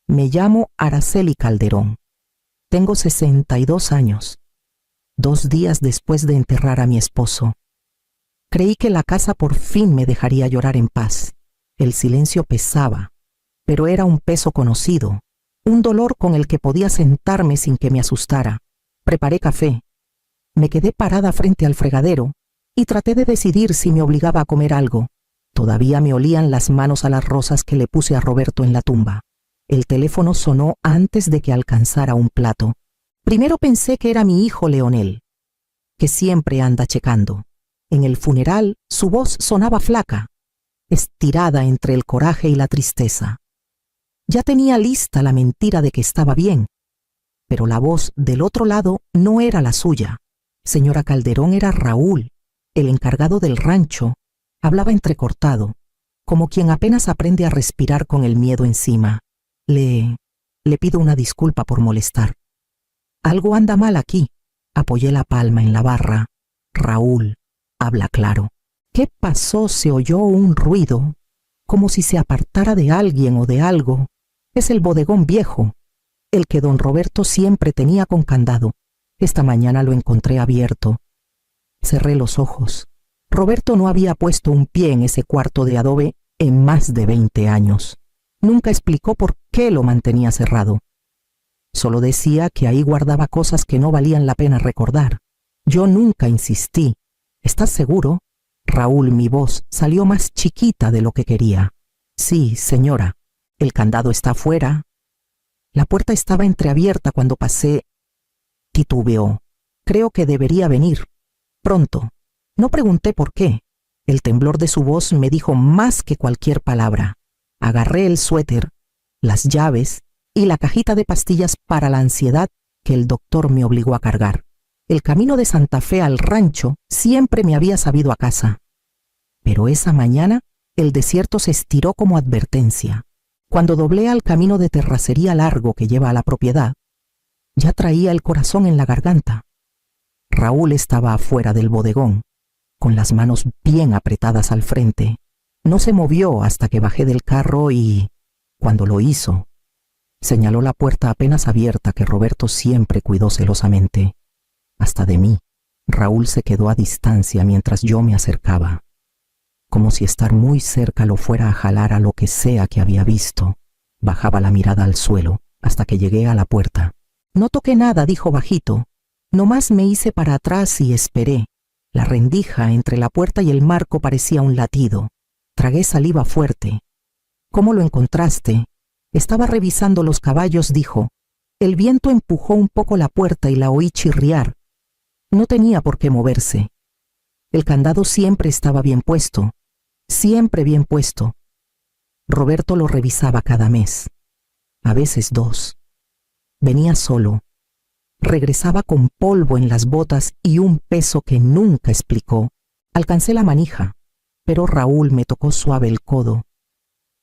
Me llamo Araceli Calderón. Tengo 62 años. 2 días después de enterrar a mi esposo. Creí que la casa por fin me dejaría llorar en paz. El silencio pesaba, pero era un peso conocido, un dolor con el que podía sentarme sin que me asustara. Preparé café. Me quedé parada frente al fregadero y traté de decidir si me obligaba a comer algo. Todavía me olían las manos a las rosas que le puse a Roberto en la tumba. El teléfono sonó antes de que alcanzara un plato. Primero pensé que era mi hijo Leonel, que siempre anda checando. En el funeral, su voz sonaba flaca, estirada entre el coraje y la tristeza. Ya tenía lista la mentira de que estaba bien, pero la voz del otro lado no era la suya. Señora Calderón, era Raúl, el encargado del rancho. Hablaba entrecortado, como quien apenas aprende a respirar con el miedo encima. Le pido una disculpa por molestar. Algo anda mal aquí. Apoyé la palma en la barra. Raúl, habla claro. ¿Qué pasó? Se oyó un ruido, como si se apartara de alguien o de algo. Es el bodegón viejo, el que don Roberto siempre tenía con candado. Esta mañana lo encontré abierto. Cerré los ojos. Roberto no había puesto un pie en ese cuarto de adobe en más de 20 años. Nunca explicó por qué lo mantenía cerrado. Solo decía que ahí guardaba cosas que no valían la pena recordar. Yo nunca insistí. ¿Estás seguro? Raúl, mi voz salió más chiquita de lo que quería. Sí, señora. El candado está afuera. La puerta estaba entreabierta cuando pasé. Titubeó. Creo que debería venir. Pronto. No pregunté por qué. El temblor de su voz me dijo más que cualquier palabra. Agarré el suéter, las llaves y la cajita de pastillas para la ansiedad que el doctor me obligó a cargar. El camino de Santa Fe al rancho siempre me había sabido a casa. Pero esa mañana el desierto se estiró como advertencia. Cuando doblé al camino de terracería largo que lleva a la propiedad, ya traía el corazón en la garganta. Raúl estaba afuera del bodegón, con las manos bien apretadas al frente. No se movió hasta que bajé del carro y, cuando lo hizo, señaló la puerta apenas abierta que Roberto siempre cuidó celosamente. Hasta de mí, Raúl se quedó a distancia mientras yo me acercaba, como si estar muy cerca lo fuera a jalar a lo que sea que había visto. Bajaba la mirada al suelo hasta que llegué a la puerta. No toqué nada, dijo bajito. Nomás me hice para atrás y esperé. La rendija entre la puerta y el marco parecía un latido. Tragué saliva fuerte. ¿Cómo lo encontraste? Estaba revisando los caballos, dijo. El viento empujó un poco la puerta y la oí chirriar. No tenía por qué moverse. El candado siempre estaba bien puesto. Siempre bien puesto. Roberto lo revisaba cada mes. A veces 2. Venía solo. Regresaba con polvo en las botas y un peso que nunca explicó. Alcancé la manija, pero Raúl me tocó suave el codo.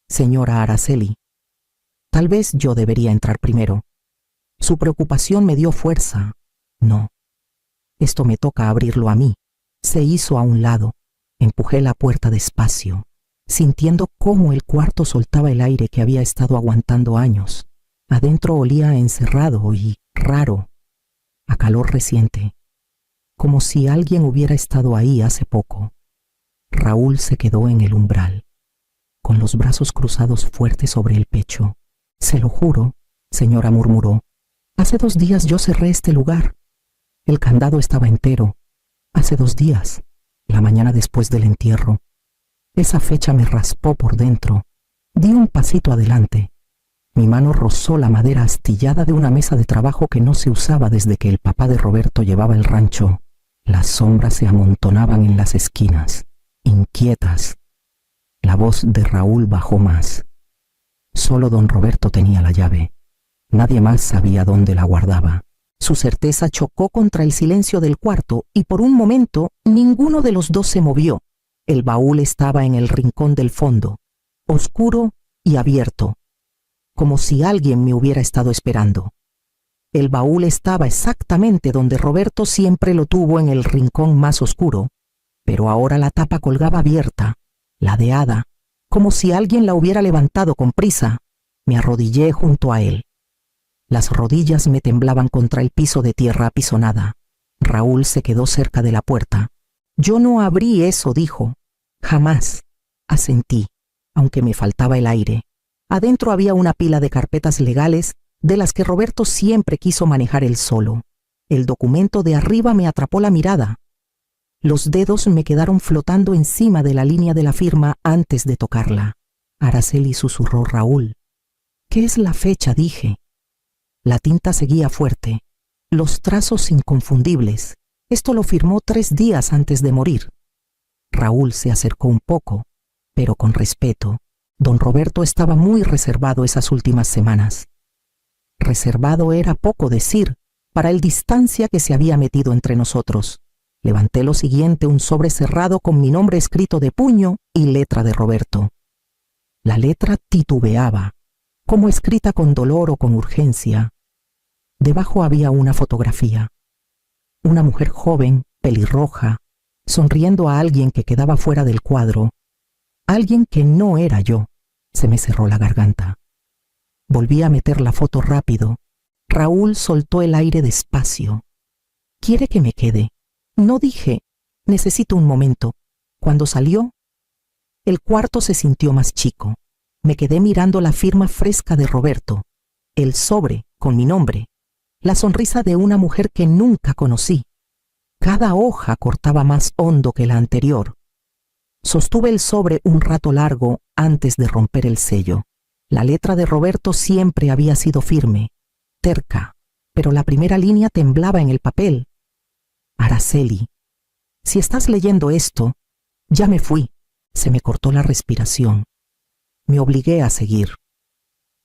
Señora Araceli, tal vez yo debería entrar primero. Su preocupación me dio fuerza. No, esto me toca abrirlo a mí. Se hizo a un lado. Empujé la puerta despacio, sintiendo cómo el cuarto soltaba el aire que había estado aguantando años. Adentro olía encerrado y raro, a calor reciente, como si alguien hubiera estado ahí hace poco. Raúl se quedó en el umbral, con los brazos cruzados fuertes sobre el pecho. Se lo juro, señora, murmuró. Hace 2 días yo cerré este lugar. El candado estaba entero. Hace 2 días, la mañana después del entierro. Esa fecha me raspó por dentro. Di un pasito adelante. Mi mano rozó la madera astillada de una mesa de trabajo que no se usaba desde que el papá de Roberto llevaba el rancho. Las sombras se amontonaban en las esquinas, inquietas. La voz de Raúl bajó más. Solo don Roberto tenía la llave. Nadie más sabía dónde la guardaba. Su certeza chocó contra el silencio del cuarto y por un momento ninguno de los dos se movió. El baúl estaba en el rincón del fondo, oscuro y abierto, como si alguien me hubiera estado esperando. El baúl estaba exactamente donde Roberto siempre lo tuvo, en el rincón más oscuro, pero ahora la tapa colgaba abierta, ladeada, como si alguien la hubiera levantado con prisa. Me arrodillé junto a él. Las rodillas me temblaban contra el piso de tierra apisonada. Raúl se quedó cerca de la puerta. Yo no abrí eso, dijo. Jamás. Asentí, aunque me faltaba el aire. Adentro había una pila de carpetas legales de las que Roberto siempre quiso manejar él solo. El documento de arriba me atrapó la mirada. Los dedos me quedaron flotando encima de la línea de la firma antes de tocarla. Araceli, susurró Raúl. ¿Qué es la fecha?, dije. La tinta seguía fuerte. Los trazos inconfundibles. Esto lo firmó 3 días antes de morir. Raúl se acercó un poco, pero con respeto. Don Roberto estaba muy reservado esas últimas semanas. Reservado era poco decir para el distancia que se había metido entre nosotros. Levanté lo siguiente, un sobre cerrado con mi nombre escrito de puño y letra de Roberto. La letra titubeaba, como escrita con dolor o con urgencia. Debajo había una fotografía. Una mujer joven, pelirroja, sonriendo a alguien que quedaba fuera del cuadro. Alguien que no era yo. Se me cerró la garganta. Volví a meter la foto rápido. Raúl soltó el aire despacio. ¿Quiere que me quede? No, dije. Necesito un momento. Cuando salió, el cuarto se sintió más chico. Me quedé mirando la firma fresca de Roberto, el sobre con mi nombre, la sonrisa de una mujer que nunca conocí. Cada hoja cortaba más hondo que la anterior. Sostuve el sobre un rato largo antes de romper el sello. La letra de Roberto siempre había sido firme, terca, pero la primera línea temblaba en el papel. Araceli, si estás leyendo esto, ya me fui. Se me cortó la respiración. Me obligué a seguir.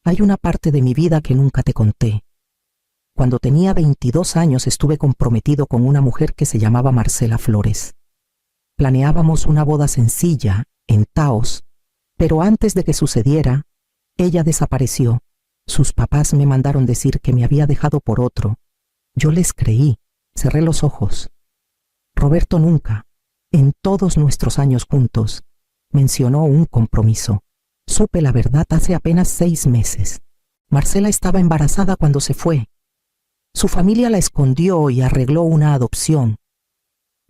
Hay una parte de mi vida que nunca te conté. Cuando tenía 22 años estuve comprometido con una mujer que se llamaba Marcela Flores. Planeábamos una boda sencilla, en Taos, pero antes de que sucediera, ella desapareció. Sus papás me mandaron decir que me había dejado por otro. Yo les creí, cerré los ojos. Roberto nunca, en todos nuestros años juntos, mencionó un compromiso. Supe la verdad hace apenas 6 meses. Marcela estaba embarazada cuando se fue. Su familia la escondió y arregló una adopción.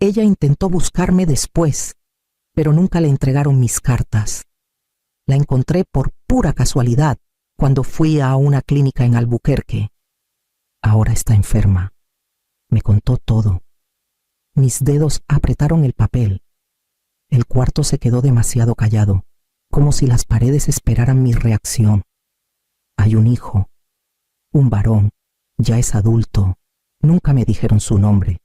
Ella intentó buscarme después, pero nunca le entregaron mis cartas. La encontré por pura casualidad cuando fui a una clínica en Albuquerque. Ahora está enferma. Me contó todo. Mis dedos apretaron el papel. El cuarto se quedó demasiado callado, como si las paredes esperaran mi reacción. Hay un hijo, un varón, ya es adulto. Nunca me dijeron su nombre,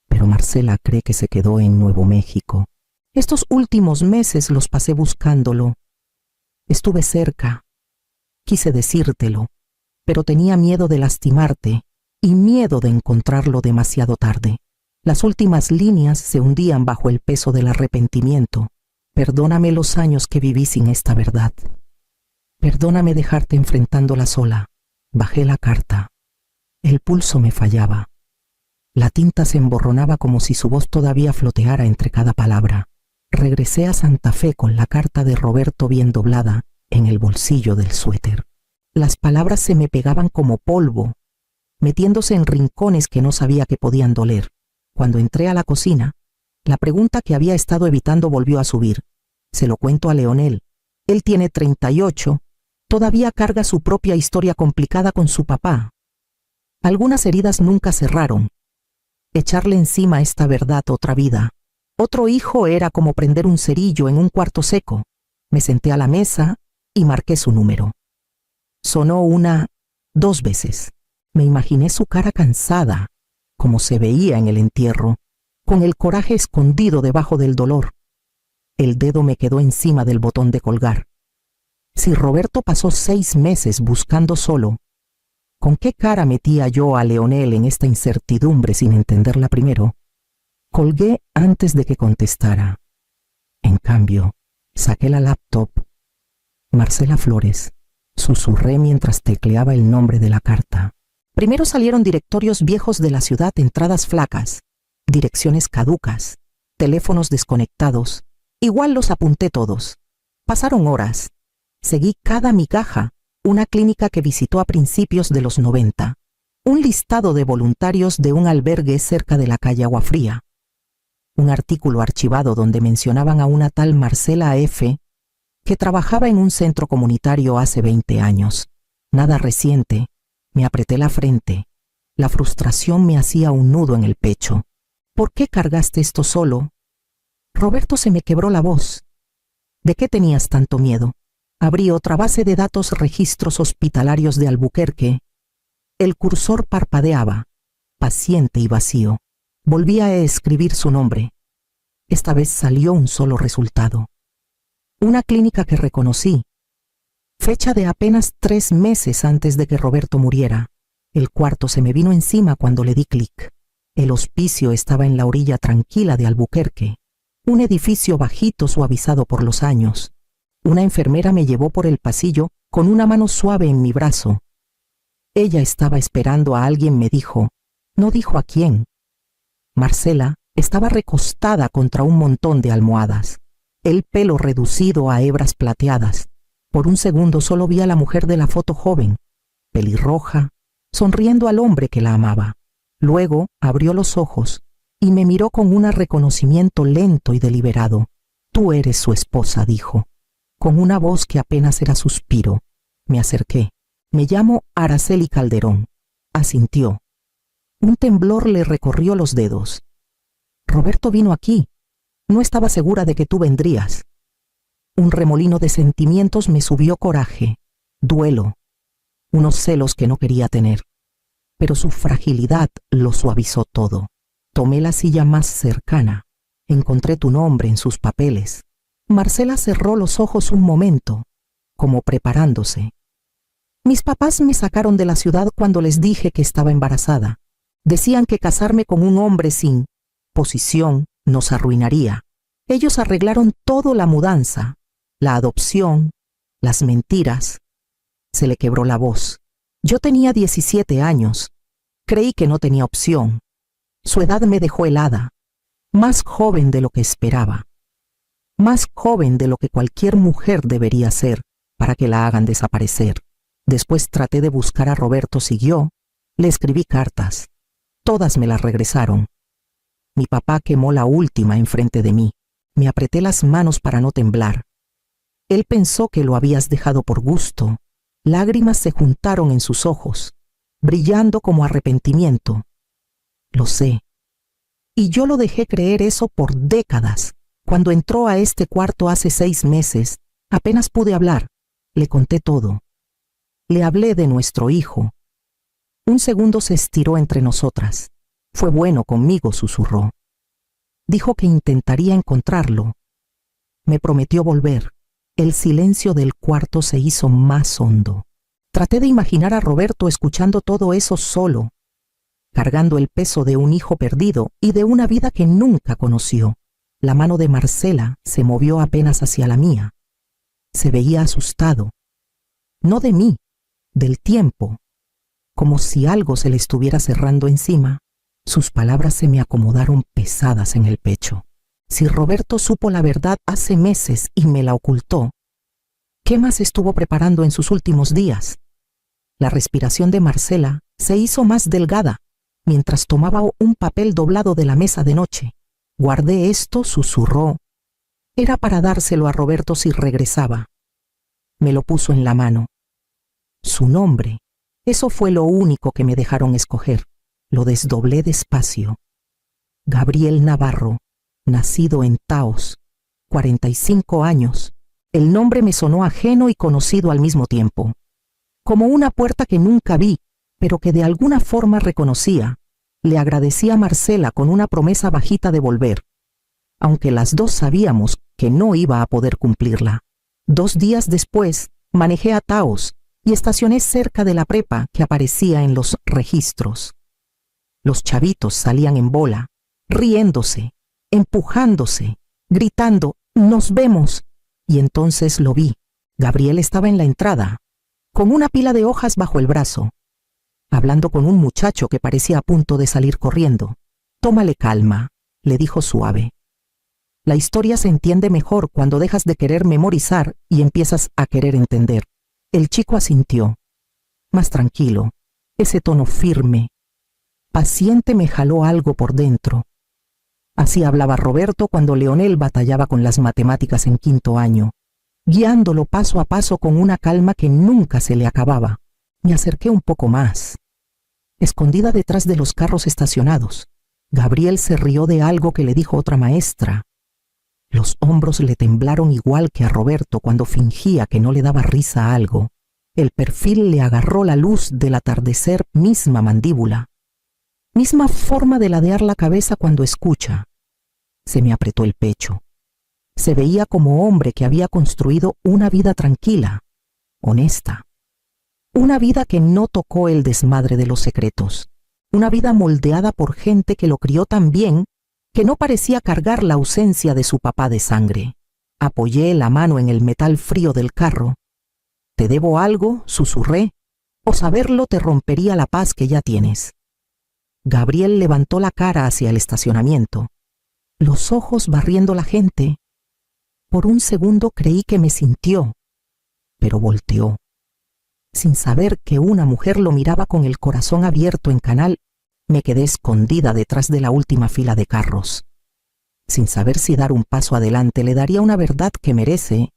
pero Marcela cree que se quedó en Nuevo México. Estos últimos meses los pasé buscándolo. Estuve cerca. Quise decírtelo, pero tenía miedo de lastimarte y miedo de encontrarlo demasiado tarde. Las últimas líneas se hundían bajo el peso del arrepentimiento. Perdóname los años que viví sin esta verdad. Perdóname dejarte enfrentándola sola. Bajé la carta. El pulso me fallaba. La tinta se emborronaba como si su voz todavía floteara entre cada palabra. Regresé a Santa Fe con la carta de Roberto bien doblada en el bolsillo del suéter. Las palabras se me pegaban como polvo, metiéndose en rincones que no sabía que podían doler. Cuando entré a la cocina, la pregunta que había estado evitando volvió a subir. Se lo cuento a Leonel. Él tiene 38, todavía carga su propia historia complicada con su papá. Algunas heridas nunca cerraron. Echarle encima esta verdad otra vida. Otro hijo era como prender un cerillo en un cuarto seco. Me senté a la mesa y marqué su número. Sonó 2 veces. Me imaginé su cara cansada, como se veía en el entierro, con el coraje escondido debajo del dolor. El dedo me quedó encima del botón de colgar. Si Roberto pasó 6 meses buscando solo, ¿con qué cara metía yo a Leonel en esta incertidumbre sin entenderla primero? Colgué antes de que contestara. En cambio, saqué la laptop. Marcela Flores, susurré mientras tecleaba el nombre de la carta. Primero salieron directorios viejos de la ciudad, entradas flacas, direcciones caducas, teléfonos desconectados. Igual los apunté todos. Pasaron horas. Seguí cada migaja una clínica que visitó a principios de los 90, un listado de voluntarios de un albergue cerca de la calle Aguafría, un artículo archivado donde mencionaban a una tal Marcela F., que trabajaba en un centro comunitario hace 20 años. Nada reciente. Me apreté la frente. La frustración me hacía un nudo en el pecho. ¿Por qué cargaste esto solo? Roberto, se me quebró la voz. ¿De qué tenías tanto miedo? Abrí otra base de datos, registros hospitalarios de Albuquerque. El cursor parpadeaba, paciente y vacío. Volví a escribir su nombre. Esta vez salió un solo resultado. Una clínica que reconocí. Fecha de apenas 3 meses antes de que Roberto muriera. El cuarto se me vino encima cuando le di clic. El hospicio estaba en la orilla tranquila de Albuquerque, un edificio bajito suavizado por los años. Una enfermera me llevó por el pasillo con una mano suave en mi brazo. Ella estaba esperando a alguien, me dijo. No dijo a quién. Marcela estaba recostada contra un montón de almohadas, el pelo reducido a hebras plateadas. Por un segundo solo vi a la mujer de la foto, joven, pelirroja, sonriendo al hombre que la amaba. Luego abrió los ojos y me miró con un reconocimiento lento y deliberado. Tú eres su esposa, dijo, con una voz que apenas era suspiro. Me acerqué. Me llamo Araceli Calderón. Asintió. Un temblor le recorrió los dedos. Roberto vino aquí. No estaba segura de que tú vendrías. Un remolino de sentimientos me subió: coraje, duelo, unos celos que no quería tener. Pero su fragilidad lo suavizó todo. Tomé la silla más cercana. Encontré tu nombre en sus papeles. Marcela cerró los ojos un momento, como preparándose. Mis papás me sacaron de la ciudad cuando les dije que estaba embarazada. Decían que casarme con un hombre sin posición nos arruinaría. Ellos arreglaron todo: la mudanza, la adopción, las mentiras. Se le quebró la voz. Yo tenía 17 años. Creí que no tenía opción. Su edad me dejó helada. Más joven de lo que esperaba. Más joven de lo que cualquier mujer debería ser para que la hagan desaparecer. Después traté de buscar a Roberto, siguió. Le escribí cartas. Todas me las regresaron. Mi papá quemó la última enfrente de mí. Me apreté las manos para no temblar. Él pensó que lo habías dejado por gusto. Lágrimas se juntaron en sus ojos, brillando como arrepentimiento. Lo sé. Y yo lo dejé creer eso por décadas. Cuando entró a este cuarto hace 6 meses, apenas pude hablar. Le conté todo. Le hablé de nuestro hijo. Un segundo se estiró entre nosotras. Fue bueno conmigo, susurró. Dijo que intentaría encontrarlo. Me prometió volver. El silencio del cuarto se hizo más hondo. Traté de imaginar a Roberto escuchando todo eso solo, cargando el peso de un hijo perdido y de una vida que nunca conoció. La mano de Marcela se movió apenas hacia la mía. Se veía asustado. No de mí, del tiempo. Como si algo se le estuviera cerrando encima. Sus palabras se me acomodaron pesadas en el pecho. Si Roberto supo la verdad hace meses y me la ocultó, ¿qué más estuvo preparando en sus últimos días? La respiración de Marcela se hizo más delgada mientras tomaba un papel doblado de la mesa de noche. Guardé esto, susurró. Era para dárselo a Roberto si regresaba. Me lo puso en la mano. Su nombre. Eso fue lo único que me dejaron escoger. Lo desdoblé despacio. Gabriel Navarro. Nacido en Taos, 45 años. El nombre me sonó ajeno y conocido al mismo tiempo. Como una puerta que nunca vi, pero que de alguna forma reconocía. Le agradecí a Marcela con una promesa bajita de volver, aunque las dos sabíamos que no iba a poder cumplirla. 2 días después, manejé a Taos y estacioné cerca de la prepa que aparecía en los registros. Los chavitos salían en bola, riéndose, empujándose, gritando, ¡nos vemos! Y entonces lo vi. Gabriel estaba en la entrada, con una pila de hojas bajo el brazo, hablando con un muchacho que parecía a punto de salir corriendo. Tómale calma, le dijo suave. La historia se entiende mejor cuando dejas de querer memorizar y empiezas a querer entender. El chico asintió, más tranquilo. Ese tono firme, paciente me jaló algo por dentro. Así hablaba Roberto cuando Leonel batallaba con las matemáticas en 5º año, guiándolo paso a paso con una calma que nunca se le acababa. Me acerqué un poco más. Escondida detrás de los carros estacionados, Gabriel se rió de algo que le dijo otra maestra. Los hombros le temblaron igual que a Roberto cuando fingía que no le daba risa a algo. El perfil le agarró la luz del atardecer, misma mandíbula, misma forma de ladear la cabeza cuando escucha. Se me apretó el pecho. Se veía como hombre que había construido una vida tranquila, honesta. Una vida que no tocó el desmadre de los secretos. Una vida moldeada por gente que lo crió tan bien que no parecía cargar la ausencia de su papá de sangre. Apoyé la mano en el metal frío del carro. «¿Te debo algo?», susurré, «o saberlo te rompería la paz que ya tienes». Gabriel levantó la cara hacia el estacionamiento, los ojos barriendo la gente. Por un segundo creí que me sintió, pero volteó. Sin saber que una mujer lo miraba con el corazón abierto en canal, me quedé escondida detrás de la última fila de carros. Sin saber si dar un paso adelante le daría una verdad que merece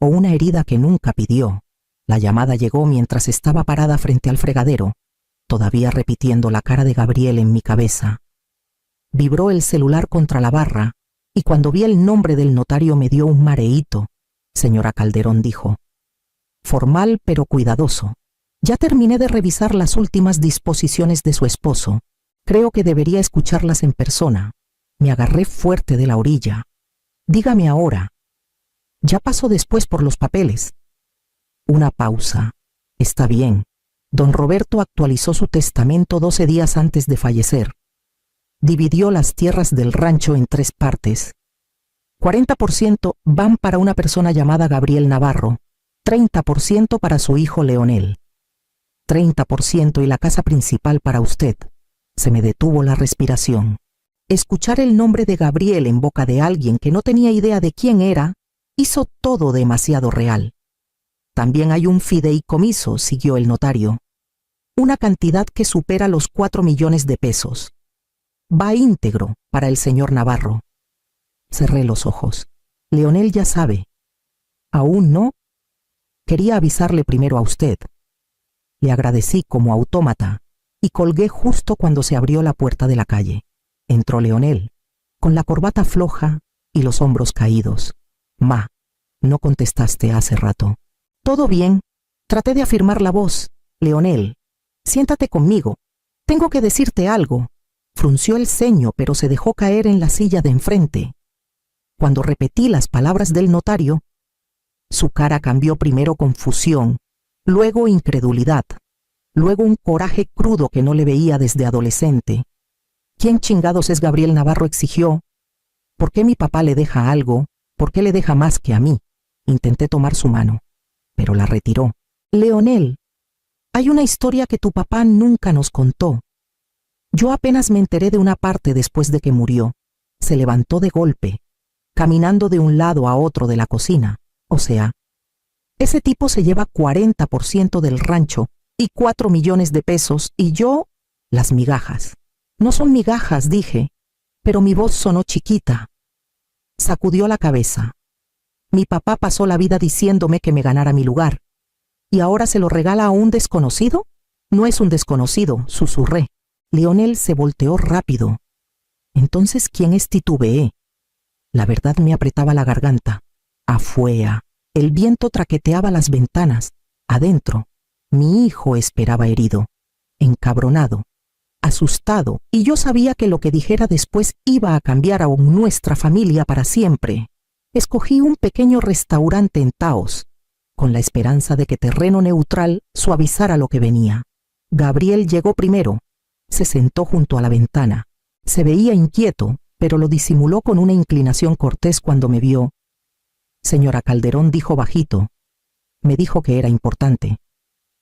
o una herida que nunca pidió. La llamada llegó mientras estaba parada frente al fregadero, todavía repitiendo la cara de Gabriel en mi cabeza. Vibró el celular contra la barra, y cuando vi el nombre del notario me dio un mareíto. «Señora Calderón», dijo. Formal pero cuidadoso. «Ya terminé de revisar las últimas disposiciones de su esposo. Creo que debería escucharlas en persona». Me agarré fuerte de la orilla. «Dígame ahora». «Ya paso después por los papeles». Una pausa. «Está bien». Don Roberto actualizó su testamento 12 días antes de fallecer. Dividió las tierras del rancho en 3 partes. 40% van para una persona llamada Gabriel Navarro, 30% para su hijo Leonel, 30% y la casa principal para usted. Se me detuvo la respiración. Escuchar el nombre de Gabriel en boca de alguien que no tenía idea de quién era, hizo todo demasiado real. También hay un fideicomiso, siguió el notario. Una cantidad que supera los 4 millones de pesos. Va íntegro para el señor Navarro. Cerré los ojos. Leonel ya sabe. ¿Aún no? Quería avisarle primero a usted. Le agradecí como autómata y colgué justo cuando se abrió la puerta de la calle. Entró Leonel, con la corbata floja y los hombros caídos. «Ma, no contestaste hace rato». «Todo bien». Traté de afirmar la voz. «Leonel, siéntate conmigo. Tengo que decirte algo». Frunció el ceño, pero se dejó caer en la silla de enfrente. Cuando repetí las palabras del notario, su cara cambió primero confusión, luego incredulidad, luego un coraje crudo que no le veía desde adolescente. «¿Quién chingados es Gabriel Navarro?», exigió. «¿Por qué mi papá le deja algo? ¿Por qué le deja más que a mí?». Intenté tomar su mano, pero la retiró. «Leonel, hay una historia que tu papá nunca nos contó. Yo apenas me enteré de una parte después de que murió». Se levantó de golpe, caminando de un lado a otro de la cocina. «O sea, ese tipo se lleva 40% del rancho y 4 millones de pesos y yo las migajas». «No son migajas», dije, pero mi voz sonó chiquita. Sacudió la cabeza. «Mi papá pasó la vida diciéndome que me ganara mi lugar. ¿Y ahora se lo regala a un desconocido?». «No es un desconocido», susurré. Leonel se volteó rápido. «Entonces, ¿quién es?», titubeé. La verdad me apretaba la garganta. Afuera, el viento traqueteaba las ventanas. Adentro, mi hijo esperaba herido, encabronado, asustado, y yo sabía que lo que dijera después iba a cambiar a nuestra familia para siempre. Escogí un pequeño restaurante en Taos, con la esperanza de que terreno neutral suavizara lo que venía. Gabriel llegó primero. Se sentó junto a la ventana. Se veía inquieto, pero lo disimuló con una inclinación cortés cuando me vio. «Señora Calderón», dijo bajito. Me dijo que era importante.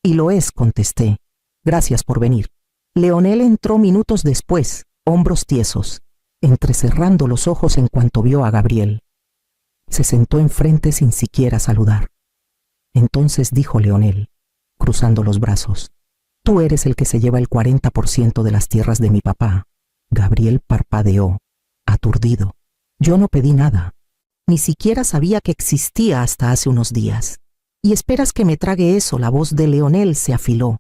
«Y lo es», contesté. «Gracias por venir». Leonel entró minutos después, hombros tiesos, entrecerrando los ojos en cuanto vio a Gabriel. Se sentó enfrente sin siquiera saludar. Entonces dijo Leonel, cruzando los brazos: tú eres el que se lleva el 40% de las tierras de mi papá. Gabriel parpadeó, aturdido. Yo no pedí nada. Ni siquiera sabía que existía hasta hace unos días. ¿Y esperas que me trague eso? La voz de Leonel se afiló.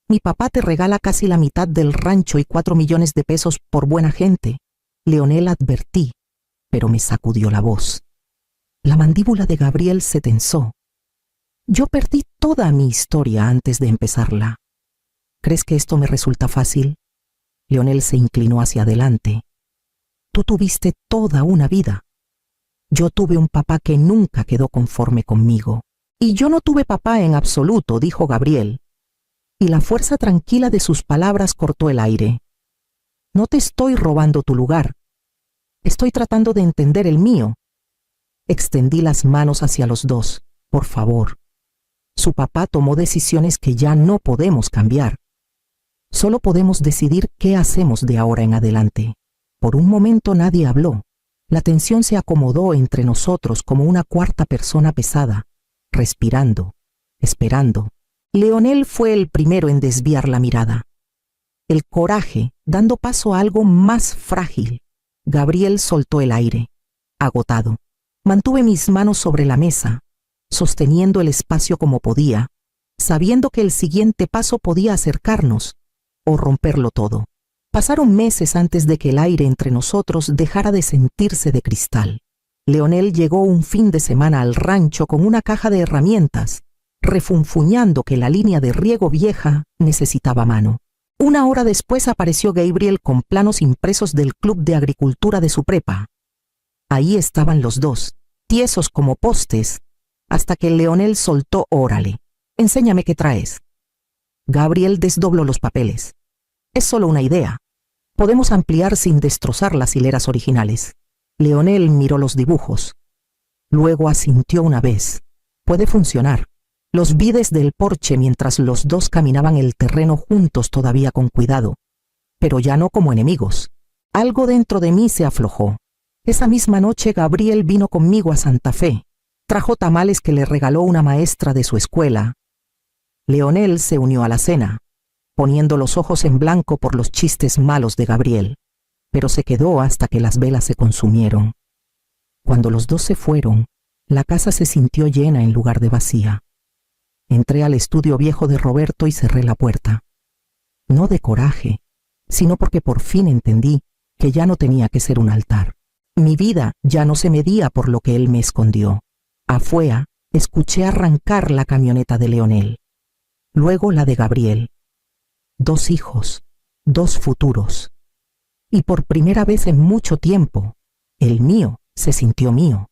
Mi papá te regala casi la mitad del rancho y 4 millones de pesos por buena gente. Leonel, advertí, pero me sacudió la voz. La mandíbula de Gabriel se tensó. Yo perdí toda mi historia antes de empezarla. ¿Crees que esto me resulta fácil? Leonel se inclinó hacia adelante. Tú tuviste toda una vida. Yo tuve un papá que nunca quedó conforme conmigo. Y yo no tuve papá en absoluto, dijo Gabriel. Y la fuerza tranquila de sus palabras cortó el aire. No te estoy robando tu lugar. Estoy tratando de entender el mío. Extendí las manos hacia los dos. Por favor. Su papá tomó decisiones que ya no podemos cambiar. Solo podemos decidir qué hacemos de ahora en adelante. Por un momento nadie habló. La tensión se acomodó entre nosotros como una cuarta persona pesada, respirando, esperando. Leonel fue el primero en desviar la mirada. El coraje, dando paso a algo más frágil. Gabriel soltó el aire, agotado. Mantuve mis manos sobre la mesa, sosteniendo el espacio como podía, sabiendo que el siguiente paso podía acercarnos o romperlo todo. Pasaron meses antes de que el aire entre nosotros dejara de sentirse de cristal. Leonel llegó un fin de semana al rancho con una caja de herramientas, refunfuñando que la línea de riego vieja necesitaba mano. Una hora después apareció Gabriel con planos impresos del club de agricultura de su prepa. Ahí estaban los dos, tiesos como postes, hasta que Leonel soltó: órale, enséñame qué traes. Gabriel desdobló los papeles. Es solo una idea. Podemos ampliar sin destrozar las hileras originales. Leonel miró los dibujos. Luego asintió una vez. Puede funcionar. Los vi desde el porche mientras los dos caminaban el terreno juntos, todavía con cuidado, pero ya no como enemigos. Algo dentro de mí se aflojó. Esa misma noche Gabriel vino conmigo a Santa Fe. Trajo tamales que le regaló una maestra de su escuela. Leonel se unió a la cena, poniendo los ojos en blanco por los chistes malos de Gabriel, pero se quedó hasta que las velas se consumieron. Cuando los dos se fueron, la casa se sintió llena en lugar de vacía. Entré al estudio viejo de Roberto y cerré la puerta. No de coraje, sino porque por fin entendí que ya no tenía que ser un altar. Mi vida ya no se medía por lo que él me escondió. Afuera, escuché arrancar la camioneta de Leonel, luego la de Gabriel. 2 hijos, 2 futuros. Y por primera vez en mucho tiempo, el mío se sintió mío.